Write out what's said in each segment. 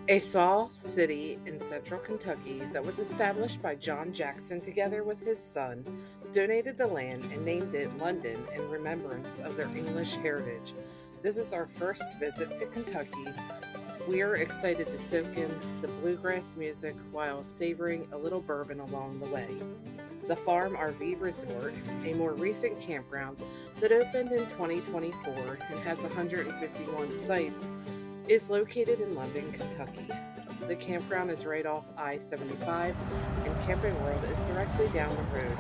A small city in central Kentucky that was established by John Jackson together with his son donated the land and named it London in remembrance of their English heritage. This is our first visit to Kentucky. We are excited to soak in the bluegrass music while savoring a little bourbon along the way. The Farm RV Resort, a more recent campground that opened in 2024 and has 151 sites, is located in London, Kentucky. The campground is right off I-75 and Camping World is directly down the road.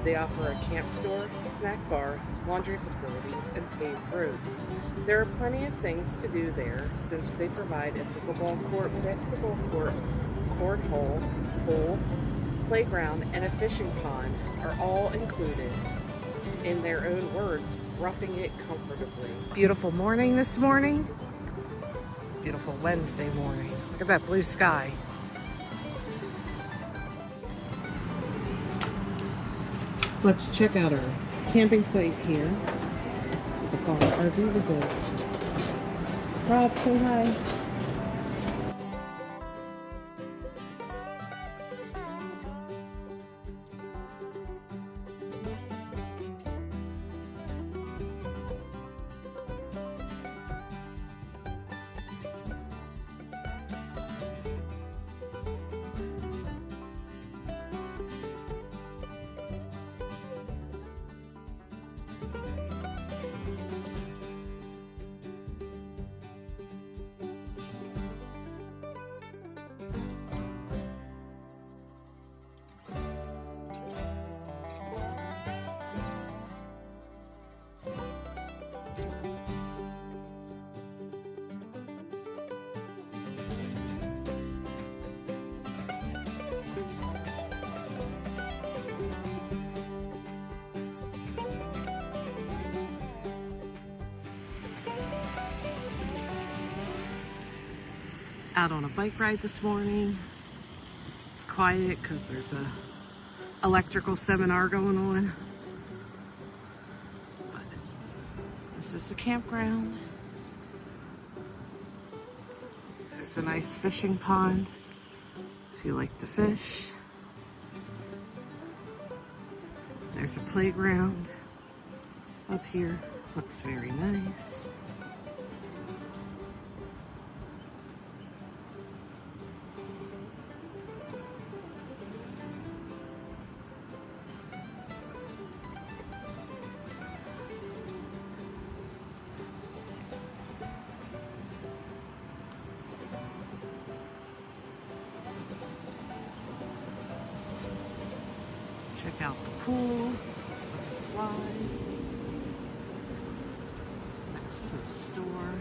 They offer a camp store, snack bar, laundry facilities, and paved roads. There are plenty of things to do there since they provide a pickleball court, basketball court, cornhole, pool, playground, and a fishing pond are all included. In their own words, roughing it comfortably. Beautiful morning this morning. Beautiful Wednesday morning. Look at that blue sky. Let's check out our camping site here at the Farm RV Resort. Rob, say hi. Out on a bike ride this morning. It's quiet because there's a electrical seminar going on. But this is the campground. There's a nice fishing pond if you like to fish. There's a playground up here. Looks very nice. Check out the pool, the slide, next to the store.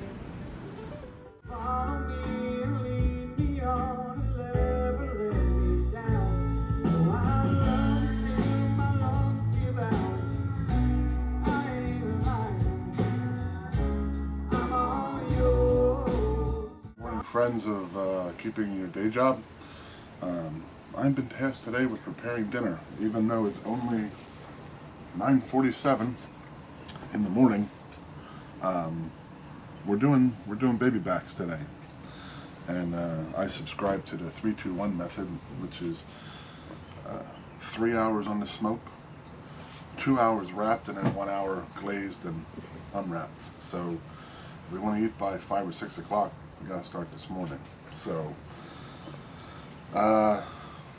Morning, friends of keeping your day job. I've been tasked today with preparing dinner, even though it's only 9:47 in the morning. We're doing baby backs today, and I subscribe to the 3-2-1 method, which is 3 hours on the smoke, 2 hours wrapped, and then 1 hour glazed and unwrapped. So if we want to eat by 5 or 6 o'clock, we got to start this morning. So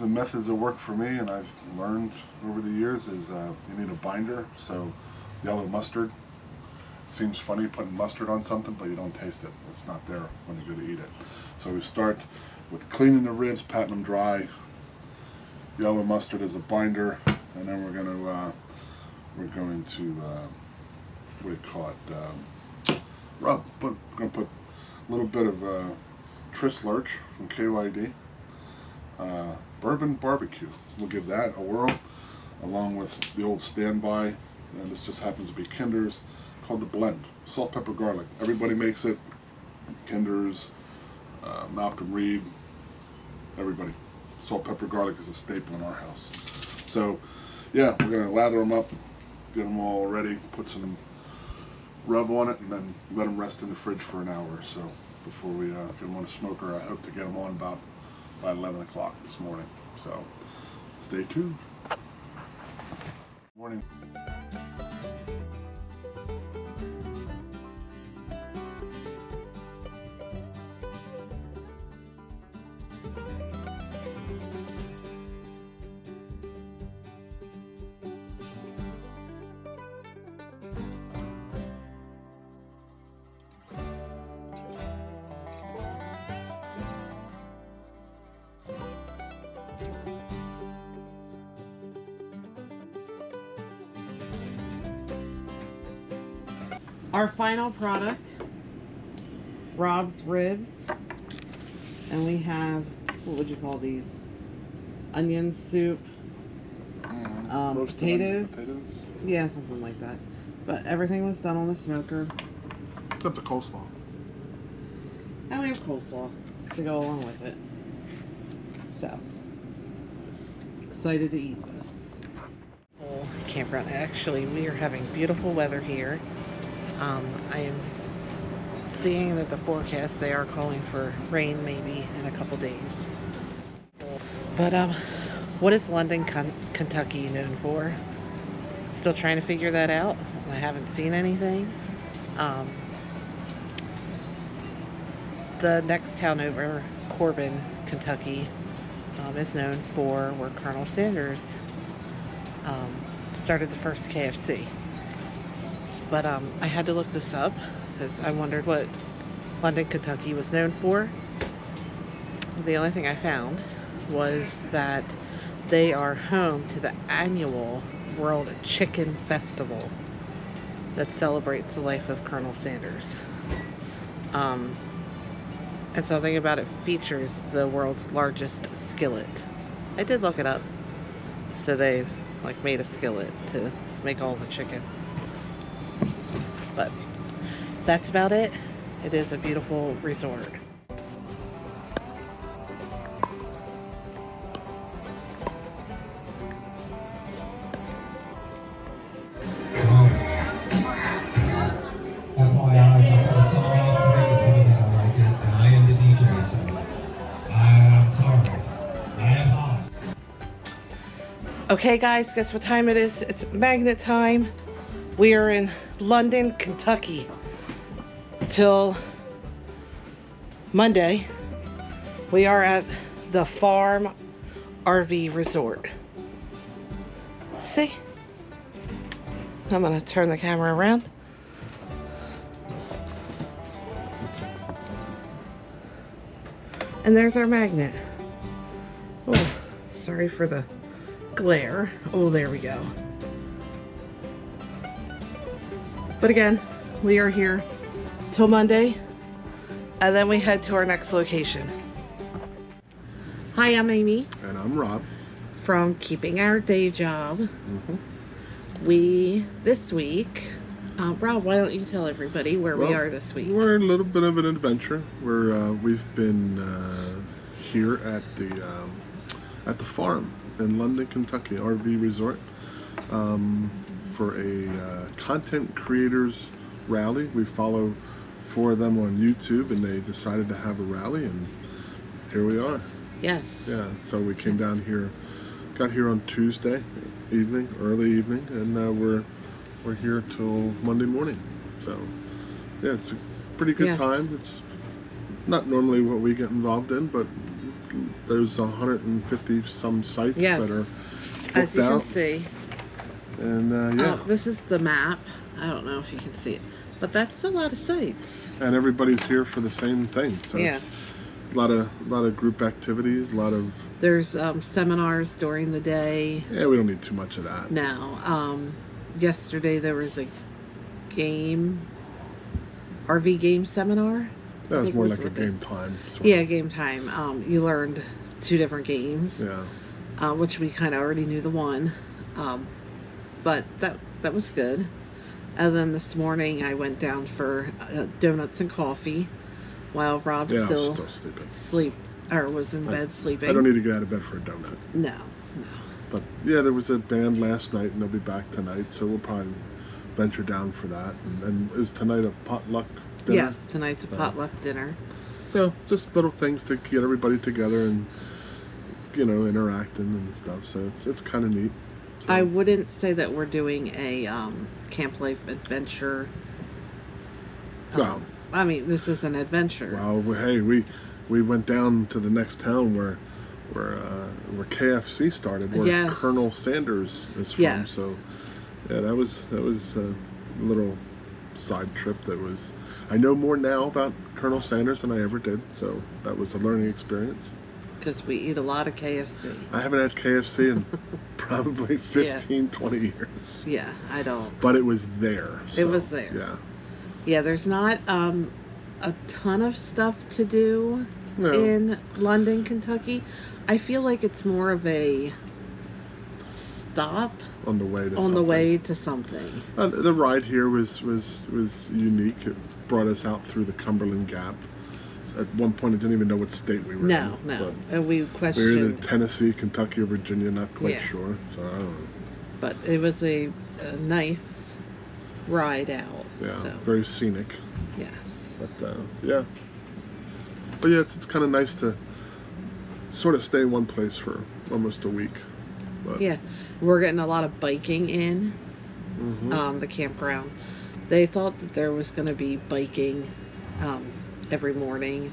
the methods that work for me, and I've learned over the years, is you need a binder. So yellow mustard. Seems funny putting mustard on something, but you don't taste it. It's not there when you go to eat it. So we start with cleaning the ribs, patting them dry. Yellow mustard as a binder, and then we're going to what do you call it? Rub. We're going to put a little bit of Tris Lurch from KYD. Bourbon barbecue. We'll give that a whirl, along with the old standby, and this just happens to be Kinder's, called the blend. Salt, pepper, garlic. Everybody makes it. Kinder's, Malcolm Reed, everybody. Salt, pepper, garlic is a staple in our house. So, yeah, we're going to lather them up, get them all ready, put some rub on it, and then let them rest in the fridge for an hour or so. before we didn't want to smoke her. I hope to get them on about by 11 o'clock this morning. So stay tuned. Morning. Our final product, Rob's ribs, and we have, what would you call these? Onion soup, potatoes. Yeah, something like that. But everything was done on the smoker. Except the coleslaw. And we have coleslaw to go along with it. So, excited to eat this. Oh, campground. Actually, we are having beautiful weather here. I am seeing that the forecast, they are calling for rain maybe in a couple days. But what is London, Kentucky known for? Still trying to figure that out. I haven't seen anything. The next town over, Corbin, Kentucky, is known for where Colonel Sanders started the first KFC. But I had to look this up because I wondered what London, Kentucky was known for. The only thing I found was that they are home to the annual World Chicken Festival that celebrates the life of Colonel Sanders. And something about it features the world's largest skillet. I did look it up. So they like made a skillet to make all the chicken. But that's about it. It is a beautiful resort. Okay guys, guess what time it is? It's magnet time. We are in London, Kentucky till Monday. We are at the Farm RV Resort. See? I'm gonna turn the camera around. And there's our magnet. Oh, sorry for the glare. Oh, there we go. But again, we are here till Monday, and then we head to our next location. Hi, I'm Amy. And I'm Rob. From Keeping Our Day Job. This week, Rob, why don't you tell everybody where we are this week? We're a little bit of an adventure. We've been here at the farm in London, Kentucky, RV resort. For a content creators rally. We follow 4 of them on YouTube, and they decided to have a rally, and here we are. Yes. Yeah, so we came down here, got here on Tuesday evening, early evening, and we're here till Monday morning. So yeah, it's a pretty good time. It's not normally what we get involved in, but there's 150 some sites that are booked as you out. can see. And yeah. This is the map. I don't know if you can see it, but that's a lot of sites. And everybody's here for the same thing. So it's a lot of group activities, a lot of... There's seminars during the day. Yeah, we don't need too much of that. No. Yesterday there was a RV game seminar. That was more like a game time. Yeah, game time. You learned 2 different games. Yeah. Which we kind of already knew the one. But that was good. And then this morning I went down for donuts and coffee while Rob still sleeping. Was in bed sleeping. I don't need to get out of bed for a donut. No. But yeah, there was a band last night, and they'll be back tonight, so we'll probably venture down for that. And is tonight a potluck dinner? Yes, tonight's a potluck dinner. So just little things to get everybody together and, you know, interacting and stuff. So it's kind of neat. So, I wouldn't say that we're doing a camp life adventure. Well, I mean, this is an adventure. Well, hey, we went down to the next town where KFC started, where Yes. Colonel Sanders is from. Yes. So yeah, that was a little side trip. I know more now about Colonel Sanders than I ever did. So that was a learning experience. Because we eat a lot of KFC. I haven't had KFC in probably 15, 20 years. Yeah, I don't. But it was there. It was there. Yeah. Yeah, there's not a ton of stuff to do in London, Kentucky. I feel like it's more of a stop on the way to something. The ride here was unique. It brought us out through the Cumberland Gap. At one point, I didn't even know what state we were in. No. And we questioned. We were in Tennessee, Kentucky, or Virginia, not quite sure. So I don't know. But it was a nice ride out. Yeah, so. Very scenic. Yes. But yeah. But yeah, it's kind of nice to sort of stay in one place for almost a week. But, yeah, we're getting a lot of biking in the campground. They thought that there was going to be biking every morning.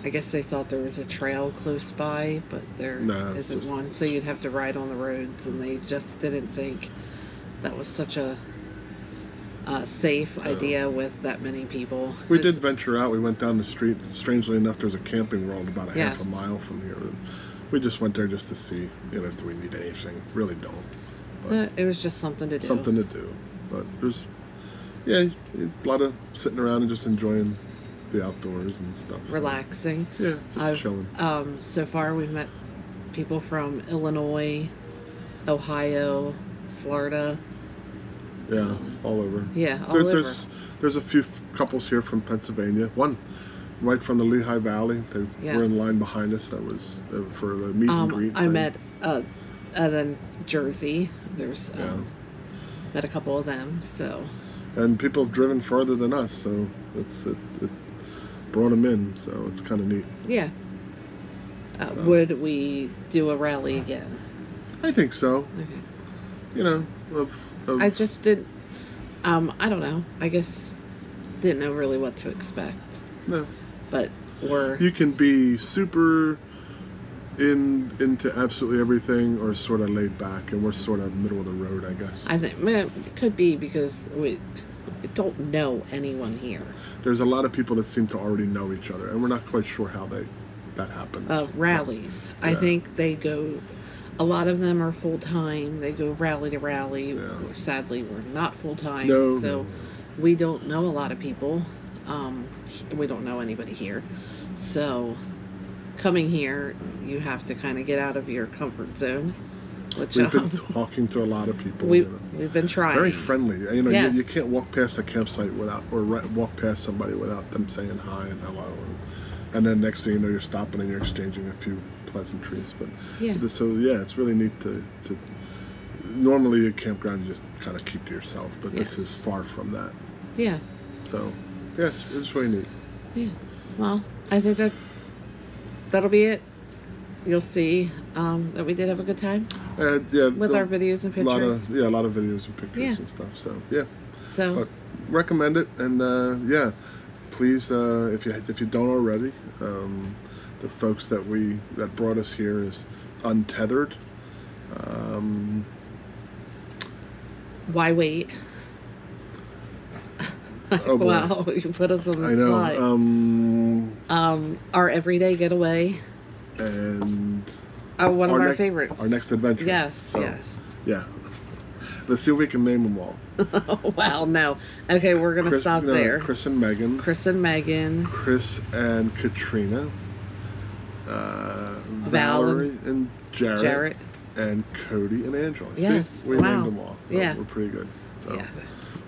I guess they thought there was a trail close by, but there isn't one. So you'd have to ride on the roads, and they just didn't think that was such a safe idea with that many people. We did venture out. We went down the street. Strangely enough, there's a camping world about a half a mile from here. We just went there just to see, you know, do we need anything? Really don't. But it was just something to do. Something to do. But there's, a lot of sitting around and just enjoying the outdoors and stuff. Relaxing. So, yeah, just chilling. So far, we've met people from Illinois, Ohio, Florida. Yeah, all over. Yeah, all over. There's a few couples here from Pennsylvania. One right from the Lehigh Valley. They were in line behind us. That was for the meet and greet. I met in Jersey. There's met a couple of them. So. And people have driven farther than us, so it brought them in. So it's kind of neat. Yeah. Would we do a rally again? I think so. Okay. You know, I just didn't. I don't know. I guess didn't know really what to expect. No. But you can be super into absolutely everything, or sort of laid back, and we're sort of middle of the road, I guess. I think it could be because we don't know anyone here. There's a lot of people that seem to already know each other, and we're not quite sure how that happens. Rallies. Yeah. I think they go. A lot of them are full time. They go rally to rally. Yeah. Sadly, we're not full time, so we don't know a lot of people. We don't know anybody here, so coming here, you have to kind of get out of your comfort zone. Which we've been talking to a lot of people. We've been trying. Very friendly. You know, yes. you can't walk past a campsite walk past somebody without them saying hi and hello, and then next thing you know, you're stopping and you're exchanging a few pleasantries. But it's really neat to. Normally, at campground, you just kind of keep to yourself, but this is far from that. Yeah. So, it's really neat. Yeah. Well, I think that'll be it. You'll see that we did have a good time. With our videos and pictures. A lot of videos and pictures and stuff. So but recommend it, and please, if you don't already, the folks that brought us here is Untethered. Why wait? Oh boy. Wow, you put us on the spot. I know. Our everyday getaway. And one of our favorites. Our next adventure. Yes, yes. Yeah. Let's see if we can name them all. Wow, no. Okay, we're going to stop there. Chris and Megan. Chris and Katrina. Valerie and Jarrett. And Cody and Angela. Yes. See, we named them all. So we're pretty good. So,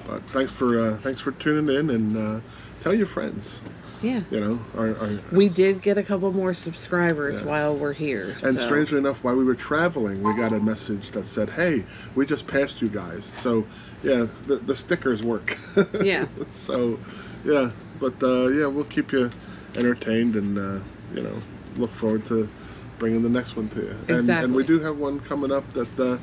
but thanks for tuning in, and tell your friends. Yeah. You know, we did get a couple more subscribers while we're here. And strangely enough, while we were traveling, we got a message that said, "Hey, we just passed you guys." So, the stickers work. Yeah. So, yeah. But yeah, we'll keep you entertained, and you know, look forward to bringing the next one to you. Exactly. And we do have one coming up that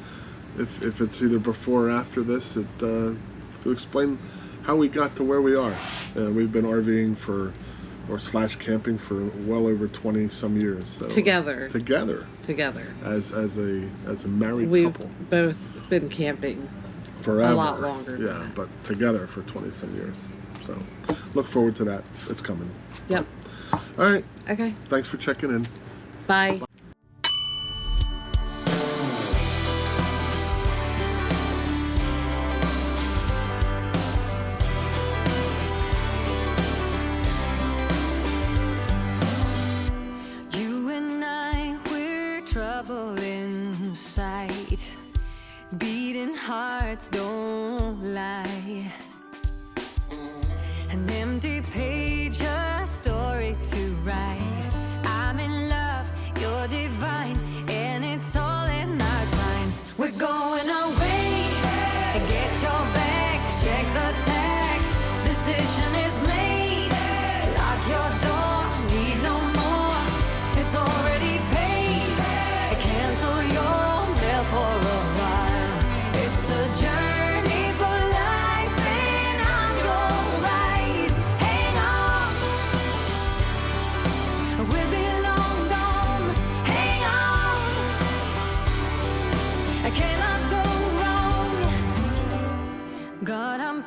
if it's either before or after this, to explain how we got to where we are. We've been RVing or slash camping for well over 20 some years. So together as a married couple. We've both been camping forever. A lot longer than Yeah, that. but together for 20 some years. So look forward to that. It's coming. Yep. All right. Okay. Thanks for checking in. Bye. You and I, we're trouble in sight. Beating hearts don't lie. An empty page, a story to write. I'm in love, you're divine, and it's all in our signs. We're going away. Get your bag, check the tag. Decision